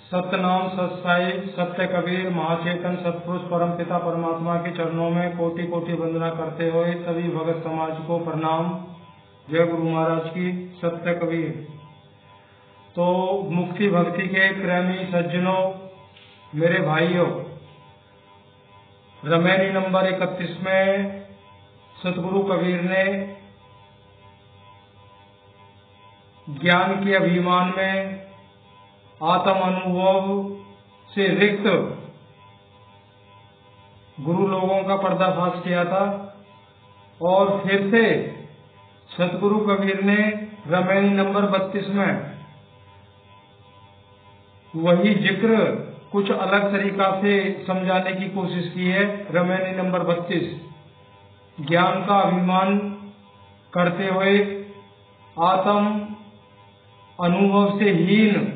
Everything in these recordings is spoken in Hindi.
सतनाम सत्साई सत्य कबीर महाचेतन सतपुरुष परम पिता परमात्मा के चरणों में कोटि कोटि वंदना करते हुए सभी भगत समाज को प्रणाम। जय गुरु महाराज की। सत्य कबीर। तो मुक्ति भक्ति के प्रेमी सज्जनों, मेरे भाइयों, रमैनी नंबर 31 में सतगुरु कबीर ने ज्ञान के अभिमान में आत्म अनुभव से रिक्त गुरु लोगों का पर्दाफाश किया था। और फिर से सतगुरु कबीर ने रमैनी नंबर 32 में वही जिक्र कुछ अलग तरीका से समझाने की कोशिश की है। रमैनी नंबर 32 ज्ञान का अभिमान करते हुए आत्म अनुभव से हीन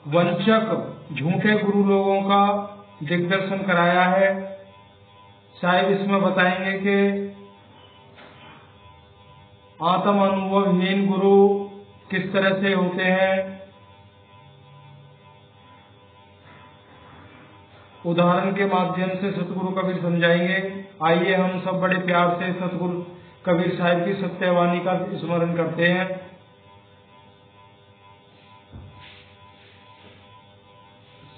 वंचक झूठे गुरु लोगों का दिग्दर्शन कराया है। शायद इसमें बताएंगे कि आत्म अनुभवहीन गुरु किस तरह से होते हैं। उदाहरण के माध्यम से सतगुरु कबीर समझाएंगे। आइए हम सब बड़े प्यार से सतगुरु कबीर साहिब की सत्यवाणी का स्मरण करते हैं।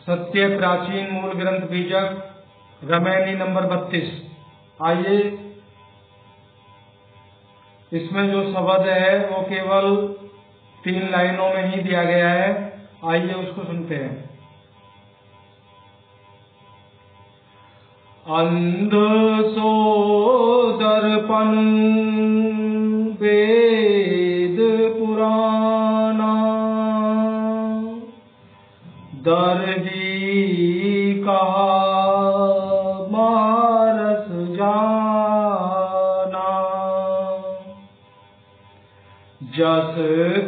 सत्य प्राचीन मूल ग्रंथ बीजक रमैनी नंबर 32। आइए, इसमें जो शब्द है वो केवल 3 लाइनों में ही दिया गया है। आइए उसको सुनते हैं। अंध सो दर्पण वेद पुराना, दर्जी कहा मारस जाना, जस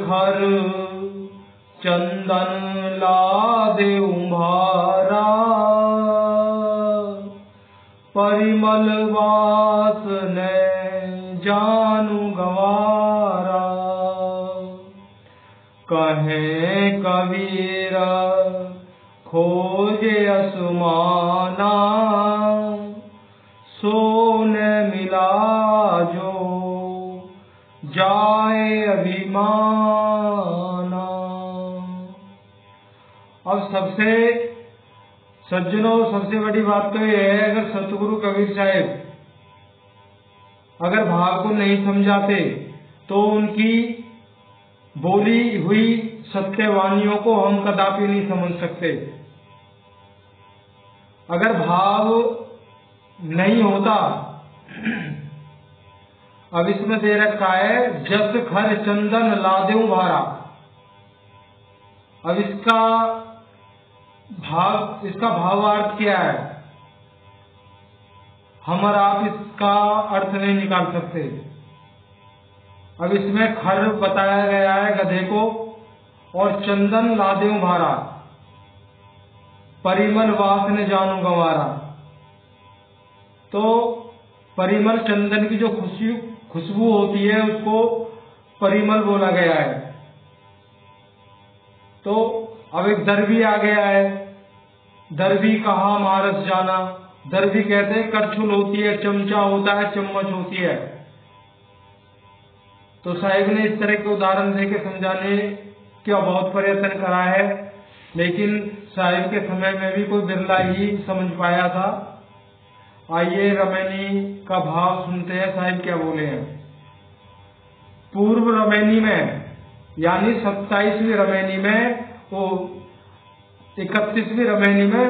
खर चंदन लादे उम्भारा, परिमल वास ने जानू गवारा, कहे कबीर खोजे असमाना, सोने मिला जो जाए अभिमाना। अब सबसे बड़ी बात तो यह है, अगर सतगुरु कबीर साहिब अगर भाव को नहीं समझाते तो उनकी बोली हुई सत्यवाणियों को हम कदापि नहीं समझ सकते। अगर भाव नहीं होता, अब इसमें दे रखा है जस खर चंदन लादेऊ भारा। अब इसका भावार्थ क्या है, हम और आप इसका अर्थ नहीं निकाल सकते। अब इसमें खर बताया गया है गधे को, और चंदन लादेऊ भारा, परिमल वास ने जानू गंवारा। तो परिमल चंदन की जो खुशबू होती है उसको परिमल बोला गया है। तो अब एक दरबी आ गया है, दरबी कहा मारस जाना। दरबी कहते हैं करछुल होती है, चमचा होता है, चम्मच होती है। तो साहिब ने इस तरह के उदाहरण देके समझाने का बहुत प्रयत्न करा है, लेकिन साहिब के समय में भी कोई बिरला ही समझ पाया था। आइए रमैनी का भाव सुनते हैं, साहिब क्या बोले हैं। पूर्व रमैनी में यानी 27वीं रमैनी में, वो 31वीं रमैनी में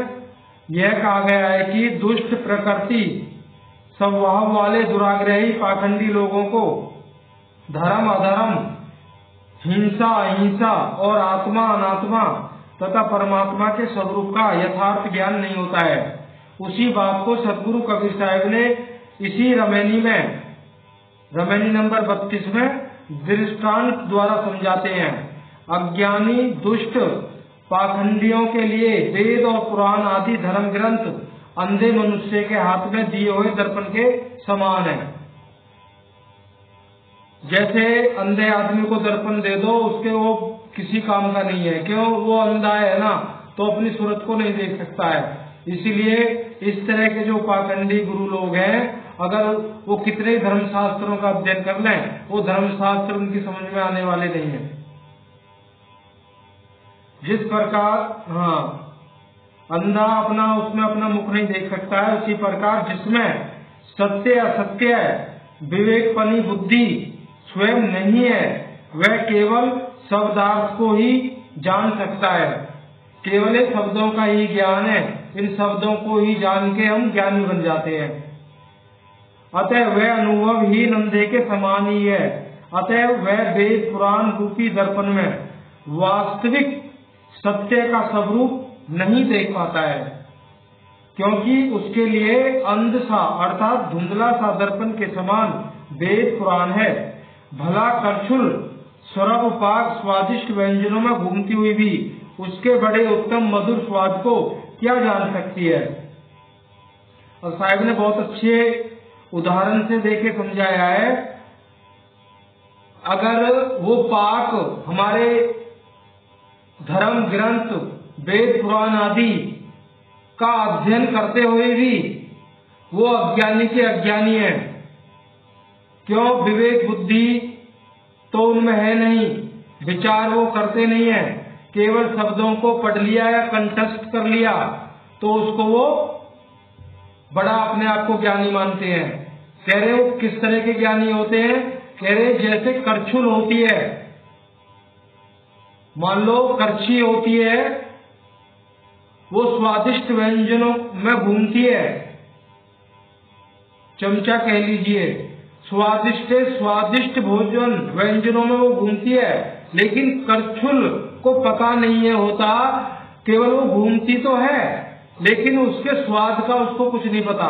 यह कहा गया है कि दुष्ट प्रकृति स्वभाव वाले दुराग्रही पाखंडी लोगों को धर्म अधर्म, हिंसा अहिंसा और आत्मा अनात्मा तथा परमात्मा के स्वरूप का यथार्थ ज्ञान नहीं होता है। उसी बात को सतगुरु कबीर साहिब ने इसी रमैनी नंबर 32 में दृष्टांत द्वारा समझाते हैं। अज्ञानी दुष्ट पाखंडियों के लिए वेद और पुराण आदि धर्म ग्रंथ अंधे मनुष्य के हाथ में दिए हुए दर्पण के समान है। जैसे अंधे आदमी को दर्पण दे दो, उसके वो किसी काम का नहीं है, क्यों? वो अंधा है ना, तो अपनी सूरत को नहीं देख सकता है। इसीलिए इस तरह के जो पाखंडी गुरु लोग हैं, अगर वो कितने धर्मशास्त्रों का अध्ययन कर लें, वो धर्मशास्त्र उनकी समझ में आने वाले नहीं है। जिस प्रकार अंधा उसमें अपना मुख नहीं देख सकता है, उसी प्रकार जिसमें सत्य असत्य विवेकपनी बुद्धि स्वयं नहीं है, वह केवल शब्दार्थ को ही जान सकता है। केवल शब्दों का ही ज्ञान है, इन शब्दों को ही जान के हम ज्ञानी बन जाते हैं। अतः वह अनुभव ही अंधे के समान ही है। अतः वह वेद पुराण रूपी दर्पण में वास्तविक सत्य का स्वरूप नहीं देख पाता है, क्योंकि उसके लिए अंध सा अर्थात धुंधला सा दर्पण के समान वेद पुराण है। भला करछुल स्वरभ पाक स्वादिष्ट व्यंजनों में घूमती हुई भी उसके बड़े उत्तम मधुर स्वाद को क्या जान सकती है। और साहब ने बहुत अच्छे उदाहरण से देके समझाया है। अगर वो पाक हमारे धर्म ग्रंथ वेद पुराण आदि का अध्ययन करते हुए भी वो अज्ञानी के अज्ञानी है, क्यों? विवेक बुद्धि तो उनमें है नहीं, विचार वो करते नहीं है, केवल शब्दों को पढ़ लिया या कंठस्थ कर लिया तो उसको वो बड़ा अपने आप को ज्ञानी मानते हैं। कह रहे वो किस तरह के ज्ञानी होते हैं? कह रहे जैसे करछुल होती है, मान लो करछी होती है, वो स्वादिष्ट व्यंजनों में घूमती है, चमचा कह लीजिए, स्वादिष्ट भोजन व्यंजनों में वो घूमती है, लेकिन करछुल को पता नहीं है होता, केवल वो घूमती तो है लेकिन उसके स्वाद का उसको कुछ नहीं पता।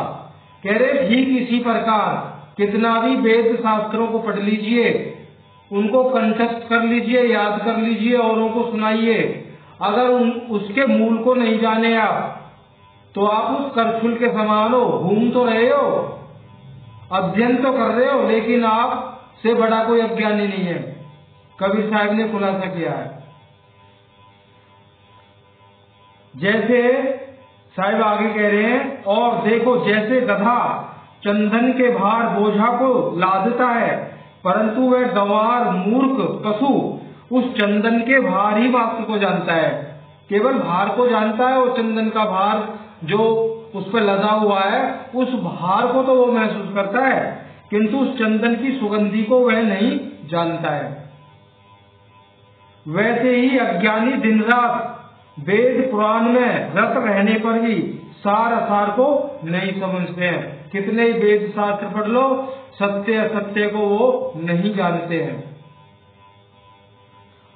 कह रहे ठीक इसी प्रकार कितना भी वेद शास्त्रों को पढ़ लीजिए, उनको कंठस्थ कर लीजिए, याद कर लीजिए, औरों को सुनाइए, अगर उसके मूल को नहीं जाने आप तो आप उस करछुल के समान हो, घूम तो रहे हो, अध्ययन तो कर रहे हो, लेकिन आप से बड़ा कोई अज्ञानी नहीं है। कबीर साहब ने खुलासा किया है। जैसे साहिब आगे कह रहे हैं, और देखो जैसे गधा चंदन के भार बोझा को लादता है, परंतु वह गंवार मूर्ख पशु उस चंदन के भार ही मात्र को जानता है, केवल भार को जानता है, वो चंदन का भार जो उस पर लदा हुआ है उस भार को तो वो महसूस करता है, किंतु उस चंदन की सुगंधी को वह नहीं जानता है। वैसे ही अज्ञानी दिन रात वेद पुराण में रत रहने पर भी सार असार को नहीं समझते हैं। कितने ही वेद शास्त्र पढ़ लो, सत्य असत्य को वो नहीं जानते हैं।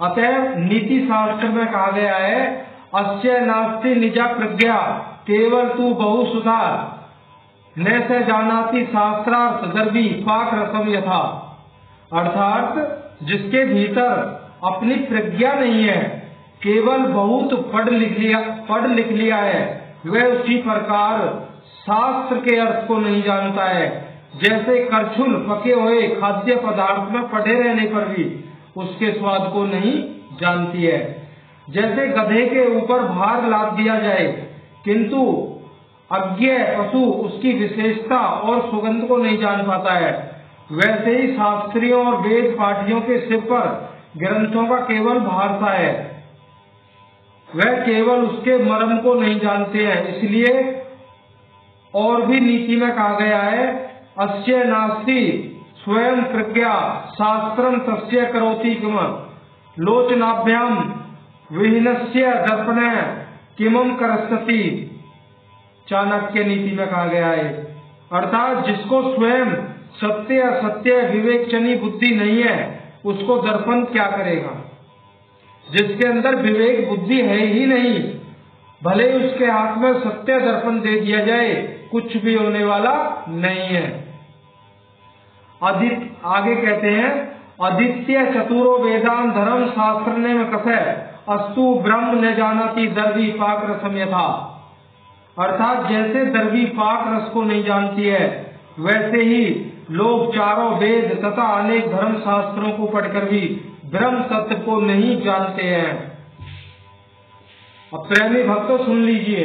अतः नीति शास्त्र में कहा गया है, अस्य नास्ति निजा प्रज्ञा केवल तू बहु सुधा न से जानाति शास्त्रार्थ दर्वी पाक रसम यथा। अर्थात जिसके भीतर अपनी प्रज्ञा नहीं है, केवल बहुत पढ़ लिख लिया है, वह उसी प्रकार शास्त्र के अर्थ को नहीं जानता है। जैसे करछुल पके हुए खाद्य पदार्थ में पड़े रहने पर भी उसके स्वाद को नहीं जानती है। जैसे गधे के ऊपर भार लाद दिया जाए किंतु अज्ञ पशु उसकी विशेषता और सुगंध को नहीं जान पाता है, वैसे ही शास्त्रियों और वेद पाठियों के सिर पर ग्रंथों का केवल भार सा है, वह केवल उसके मर्म को नहीं जानते हैं। इसलिए और भी नीति में कहा गया है, अस्य नास्ति स्वयं प्रज्ञा शास्त्रम तस्य करोति किम लोचनाभ्याम विहीनस्य दर्पण किमम करस्तति। चाणक्य नीति में कहा गया है, अर्थात जिसको स्वयं सत्य असत्य विवेकचनी बुद्धि नहीं है उसको दर्पण क्या करेगा। जिसके अंदर विवेक बुद्धि है ही नहीं, भले उसके हाथ में सत्य दर्पण दे दिया जाए, कुछ भी होने वाला नहीं है। आगे कहते हैं, आदित्य चतुरो वेदांत धर्म शास्त्र ने में कसे अस्तु ब्रह्म न जानाति दर्वी पाक रसम यथा। अर्थात जैसे दर्वी पाक रस को नहीं जानती है, वैसे ही लोग चारों वेद तथा अनेक धर्म शास्त्रों को पढ़कर भी ब्रह्म तत्व को नहीं जानते हैं। अब प्रेमी भक्तों सुन लीजिए,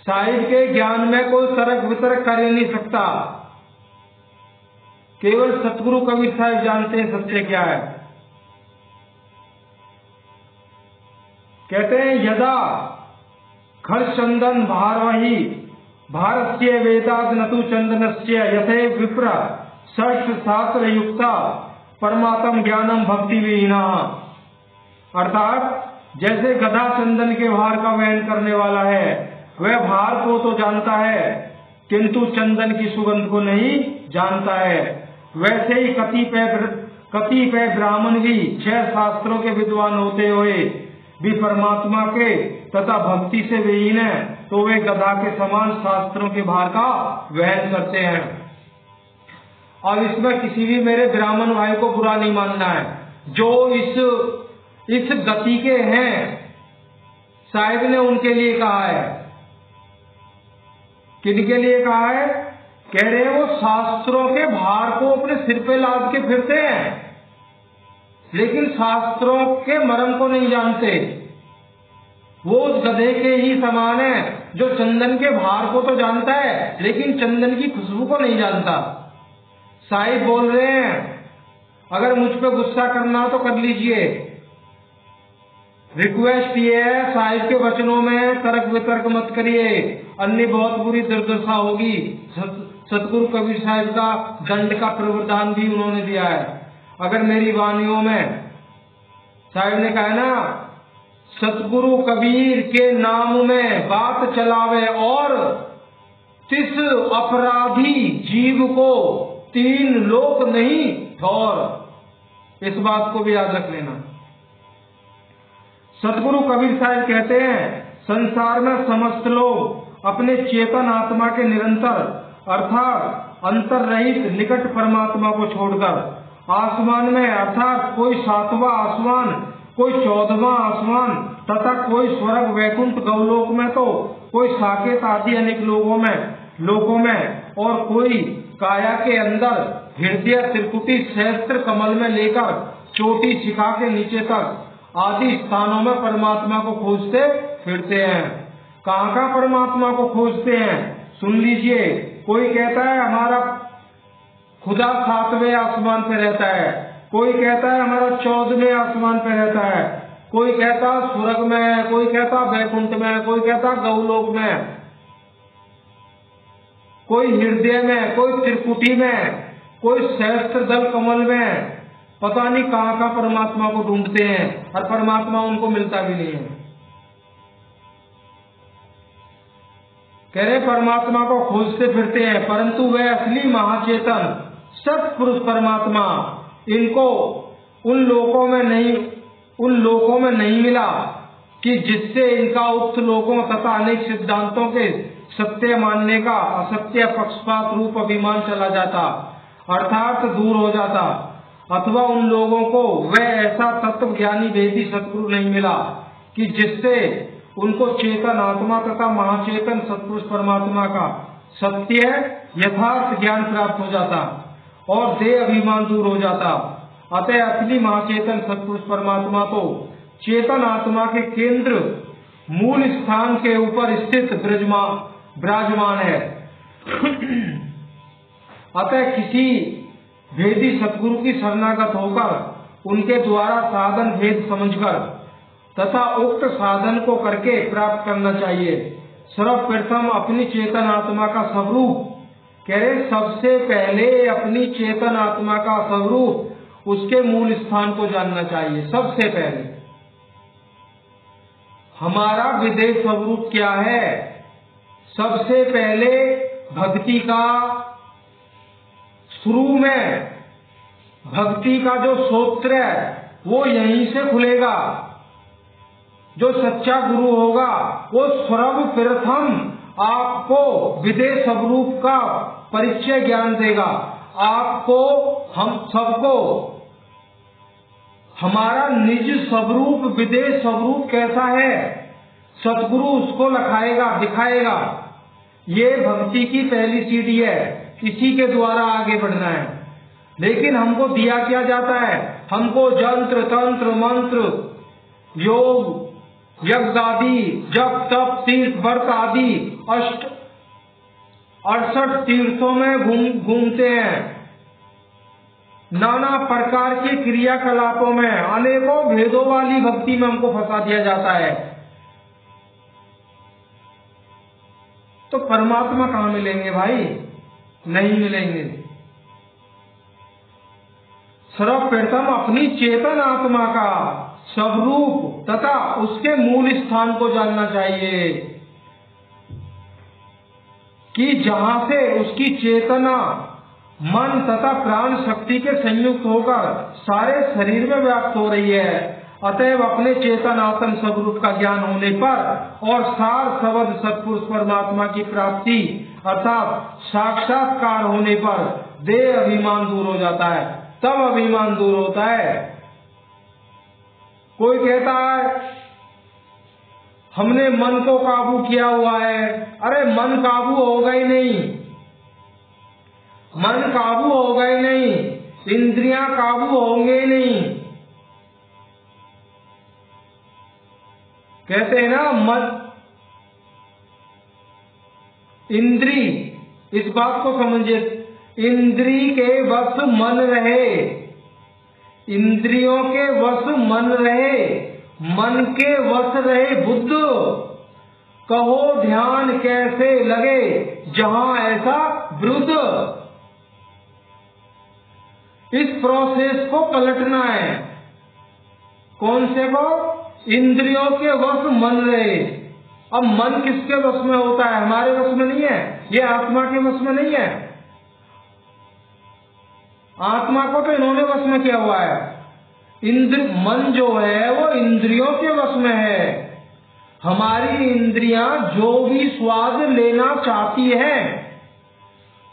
साहिब के ज्ञान में कोई तर्क वितर्क कर ही नहीं सकता। केवल सतगुरु कबीर साहिब जानते हैं सत्य क्या है। कहते हैं यदा खरचंदन भारवही भारतीय वेदाद नतु चंदनस्य यथे विप्र षष्ठ शास्त्र युक्ता परमात्म ज्ञानम भक्ति विहीना। अर्थात जैसे गधा चंदन के भार का वहन करने वाला है, वह भार को तो जानता है किंतु चंदन की सुगंध को नहीं जानता है, वैसे ही कतिपय ब्राह्मण भी 6 शास्त्रों के विद्वान होते हुए भी परमात्मा के तथा भक्ति से विहीन है, तो वे गधा के समान शास्त्रों के भार का वहन करते हैं। और इसमें किसी भी मेरे ब्राह्मण भाई को बुरा नहीं मानना है, जो इस गति के हैं, साहिब ने उनके लिए कहा है। किनके लिए कहा है? कह रहे हैं वो शास्त्रों के भार को अपने सिर पे लाद के फिरते हैं, लेकिन शास्त्रों के मर्म को नहीं जानते। वो उस गधे के ही समान है जो चंदन के भार को तो जानता है लेकिन चंदन की खुशबू को नहीं जानता। साहिब बोल रहे हैं अगर मुझ पे गुस्सा करना तो कर लीजिए, रिक्वेस्ट ये है साहिब के वचनों में तर्क वितर्क मत करिए, अन्य बहुत बुरी दुर्दशा होगी। सतगुरु कबीर साहिब का दंड का प्रावधान भी उन्होंने दिया है। अगर मेरी वाणियों में साहिब ने कहा ना, सतगुरु कबीर के नाम में बात चलावे और तिस अपराधी जीव को 3 लोक नहीं ठौर, इस बात को भी याद रख लेना। सतगुरु कबीर साहिब कहते हैं संसार में समस्त लोग अपने चेतन आत्मा के निरंतर अर्थात अंतर रहित निकट परमात्मा को छोड़कर आसमान में अर्थात कोई 7वां आसमान, कोई 14वां आसमान तथा कोई स्वर्ग वैकुंठ गौलोक में, तो कोई साकेत आदि अनेक लोगों में और कोई काया के अंदर हृदय त्रिकुटी सहस्त्र कमल में लेकर चोटी शिखा के नीचे तक आदि स्थानों में परमात्मा को खोजते फिरते हैं। कहाँ परमात्मा को खोजते हैं सुन लीजिए। कोई कहता है हमारा खुदा 7वें आसमान पे रहता है, कोई कहता है हमारा 14वें आसमान पे रहता है, कोई कहता स्वर्ग में, कोई कहता वैकुंठ में, कोई कहता गौलोक में, कोई हृदय में, कोई त्रिकुटी में, कोई सहस्त्र दल कमल में। पता नहीं कहाँ परमात्मा को ढूंढते हैं और परमात्मा उनको मिलता भी नहीं है। कह रहे परमात्मा को खोजते फिरते हैं, परंतु वह असली महाचेतन सत्पुरुष परमात्मा इनको उन लोकों में नहीं मिला कि जिससे इनका उक्त लोकों तथा अनेक सिद्धांतों के सत्य मानने का असत्य पक्षपात रूप अभिमान चला जाता अर्थात दूर हो जाता, अथवा उन लोगों को वह ऐसा तत्व ज्ञानी वेदी सतगुरु नहीं मिला कि जिससे उनको चेतन आत्मा तथा महाचेतन सतपुरुष परमात्मा का सत्य यथार्थ ज्ञान प्राप्त हो जाता और देह अभिमान दूर हो जाता। अतः असली महाचेतन सतपुरुष परमात्मा तो चेतन आत्मा के केंद्र मूल स्थान के ऊपर स्थित विराजमान है। अतः किसी भेदी सतगुरु की शरणागत होकर उनके द्वारा साधन भेद समझकर तथा उक्त साधन को करके प्राप्त करना चाहिए। सर्वप्रथम अपनी चेतन आत्मा का स्वरूप, कह रहे सबसे पहले अपनी चेतन आत्मा का स्वरूप उसके मूल स्थान को जानना चाहिए। सबसे पहले हमारा विदेह स्वरूप क्या है? सबसे पहले भक्ति का शुरू में भक्ति का जो सूत्र है वो यहीं से खुलेगा। जो सच्चा गुरु होगा वो सर्वप्रथम आपको विदेह स्वरूप का परिचय ज्ञान देगा। आपको, हम सबको हमारा निज स्वरूप विदेह स्वरूप कैसा है सतगुरु उसको दिखाएगा। ये भक्ति की पहली सीढ़ी है इसी के द्वारा आगे बढ़ना है। लेकिन हमको दिया क्या जाता है? हमको जंत्र तंत्र मंत्र योग यज्ञ आदि जप तप तीर्थ व्रत आदि 68 तीर्थों में घूमते हैं, नाना प्रकार के क्रियाकलापों में अनेकों भेदों वाली भक्ति में हमको फंसा दिया जाता है। तो परमात्मा कहाँ मिलेंगे भाई? नहीं मिलेंगे। सर्वप्रथम अपनी चेतन आत्मा का स्वरूप तथा उसके मूल स्थान को जानना चाहिए कि जहां से उसकी चेतना मन तथा प्राण शक्ति के संयुक्त होकर सारे शरीर में व्याप्त हो रही है। अतएव अपने चेतन आत्म स्वरूप का ज्ञान होने पर और सार शब्द सत्पुरुष परमात्मा की प्राप्ति अर्थात साक्षात्कार होने पर देह अभिमान दूर हो जाता है। तब अभिमान दूर होता है। कोई कहता है हमने मन को काबू किया हुआ है। अरे मन काबू होगा ही नहीं, मन काबू होगा ही नहीं, इंद्रियां काबू होंगे ही नहीं। कहते हैं ना मन इंद्री, इस बात को समझिए, इंद्री के वश मन रहे, इंद्रियों के वश मन रहे, मन के वश रहे बुद्ध। कहो ध्यान कैसे लगे जहां ऐसा वृद्ध। इस प्रोसेस को पलटना है। कौन से को? इंद्रियों के वश मन रहे। अब मन किसके वश में होता है? हमारे वश में नहीं है, ये आत्मा के वश में नहीं है। आत्मा को तो इन्होंने वश में किया हुआ है। मन जो है वो इंद्रियों के वश में है। हमारी इंद्रियां जो भी स्वाद लेना चाहती है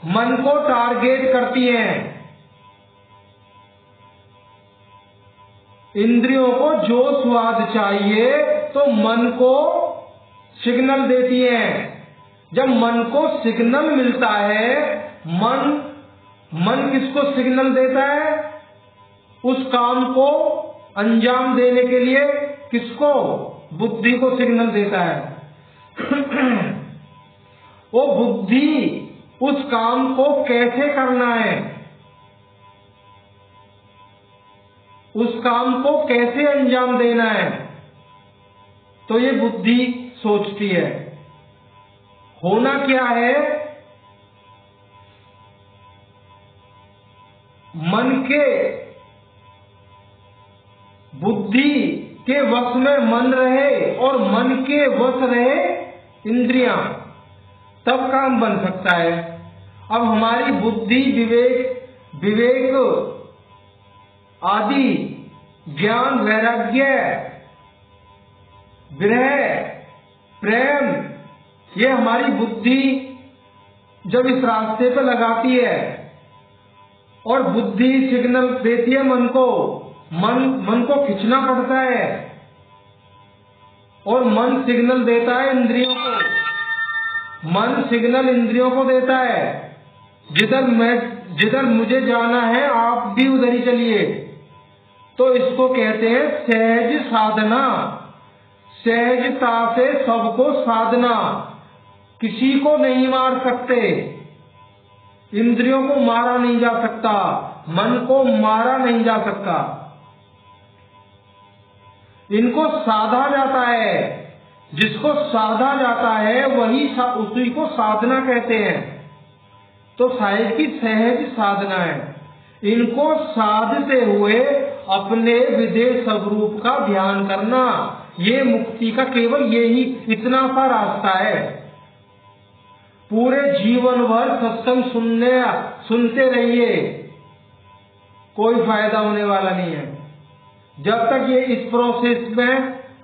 मन को टारगेट करती हैं। इंद्रियों को जो स्वाद चाहिए तो मन को सिग्नल देती हैं। जब मन को सिग्नल मिलता है, मन किसको सिग्नल देता है? उस काम को अंजाम देने के लिए किसको? बुद्धि को सिग्नल देता है। वो बुद्धि उस काम को कैसे करना है, उस काम को कैसे अंजाम देना है, तो ये बुद्धि सोचती है। होना क्या है? मन के बुद्धि के वश में मन रहे और मन के वश रहे इंद्रियां, तब काम बन सकता है। अब हमारी बुद्धि विवेक आदि ज्ञान वैराग्य विरह प्रेम, ये हमारी बुद्धि जब इस रास्ते पे लगाती है और बुद्धि सिग्नल देती है मन को खींचना पड़ता है और मन सिग्नल देता है इंद्रियों को। मन सिग्नल इंद्रियों को देता है जिधर मुझे जाना है आप भी उधर ही चलिए। तो इसको कहते हैं सहज साधना। सहजता से सबको साधना। किसी को नहीं मार सकते, इंद्रियों को मारा नहीं जा सकता, मन को मारा नहीं जा सकता, इनको साधा जाता है। जिसको साधा जाता है उसी को साधना कहते हैं। तो साहिब की सहज साधना है। इनको साधते हुए अपने विदेह स्वरूप का ध्यान करना, ये मुक्ति का केवल यही इतना सा रास्ता है। पूरे जीवन भर सत्संग सुनते रहिए, कोई फायदा होने वाला नहीं है। जब तक ये इस प्रोसेस में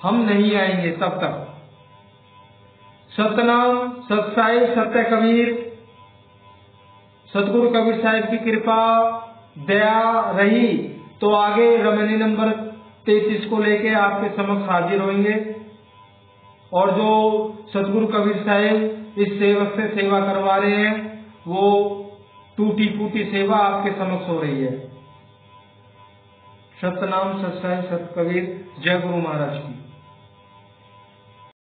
हम नहीं आएंगे तब तक। सतनाम सत्साई सत्य कबीर, सतगुरु कबीर साहिब की कृपा दया रही तो आगे रमणी नंबर 33 को लेके आपके समक्ष हाजिर होंगे। और जो सतगुरु कबीर साहिब इस सेवक से सेवा करवा रहे हैं वो टूटी फूटी सेवा आपके समक्ष हो रही है। सतनाम सत्साई सत कबीर। जय गुरु महाराज की।